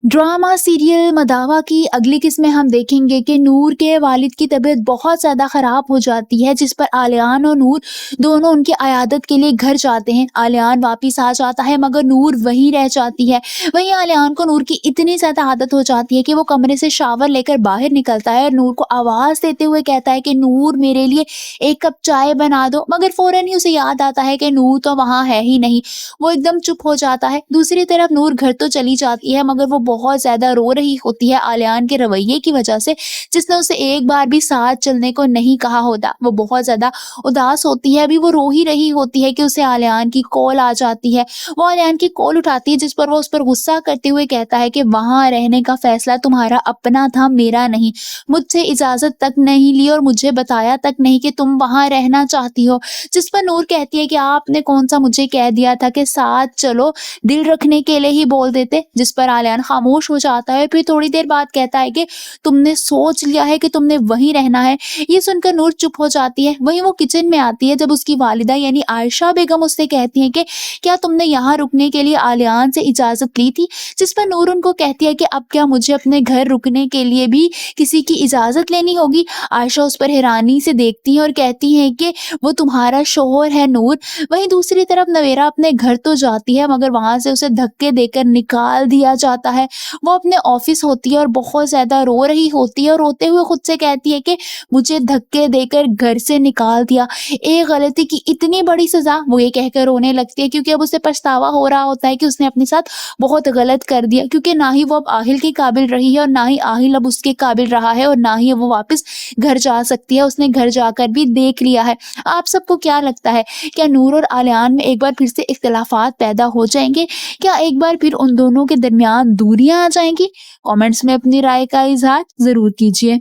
Drama serial मदावा की अगली किस्त में हम देखेंगे कि नूर के वालिद की तबीयत बहुत ज़्यादा ख़राब हो जाती है, जिस पर आलियान और नूर दोनों उनकी अयादत के लिए घर जाते हैं। आलियान वापस आ जाता है मगर नूर वहीं रह जाती है। वहीं आलियान को नूर की इतनी ज़्यादा आदत हो जाती है कि वो कमरे से शावर लेकर बाहर निकलता है और नूर को आवाज़ देते हुए कहता है कि नूर मेरे लिए एक कप चाय बना दो, मगर फ़ौरन ही उसे याद आता है कि नूर तो वहाँ है ही नहीं। वो एकदम चुप हो जाता है। दूसरी तरफ नूर घर तो चली जाती है मगर वो बहुत ज़्यादा रो रही होती है आलियान के रवैये की वजह से, जिसने उसे एक बार भी साथ चलने को नहीं कहा होता। वो बहुत ज़्यादा उदास होती है, अभी वो रो ही रही होती है कि उसे आलियान की कॉल आ जाती है। वो आलियान की कॉल उठाती है, जिस पर वो उस पर गुस्सा करते हुए कहता है कि वहाँ रहने का फैसला तुम्हारा अपना था, मेरा नहीं। मुझसे इजाज़त तक नहीं ली और मुझे बताया तक नहीं कि तुम वहाँ रहना चाहती हो। जिस पर नूर कहती है कि आपने कौन-सा मुझे कह दिया था कि साथ चलो, दिल रखने के लिए ही बोल देते। जिस पर आलियान खामोश हो जाता है, फिर थोड़ी देर बाद कहता है कि तुमने सोच लिया है कि तुमने वहीं रहना है। ये सुनकर नूर चुप हो जाती है। वहीं वो किचन में आती है, जब उसकी वालिदा यानी आयशा बेगम उससे कहती हैं कि क्या तुमने यहाँ रुकने के लिए आलियान से इजाज़त ली थी? जिस पर नूर उनको कहती है कि अब क्या मुझे अपने घर रुकने के लिए भी किसी की इजाज़त लेनी होगी? आयशा उस पर हैरानी से देखती है और कहती हैं कि वो तुम्हारा शौहर है नूर। वहीं दूसरी तरफ नवेरा अपने घर तो जाती है मगर वहां से उसे धक्के देकर निकाल दिया जाता है। वो अपने ऑफिस होती है और बहुत ज्यादा रो रही होती है और रोते हुए खुद से कहती है कि मुझे धक्के देकर घर से निकाल दिया, एक गलती की इतनी बड़ी सजा। वो ये कहकर रोने लगती है क्योंकि अब उसे पछतावा हो रहा होता है कि उसने अपने साथ बहुत गलत कर दिया, क्योंकि ना ही वो अब आहिल के काबिल रही है और ना ही आहिल अब उसके काबिल रहा है और ना ही वो वापस घर जा सकती है। उसने घर जाकर भी देख लिया है। आप सबको क्या लगता है, क्या नूर और आलियान में एक बार फिर से इख्तिलाफात पैदा हो जाएंगे? क्या एक बार फिर उन दोनों के दरमियान दूरियां आ जाएंगी? कमेंट्स में अपनी राय का इजहार जरूर कीजिए।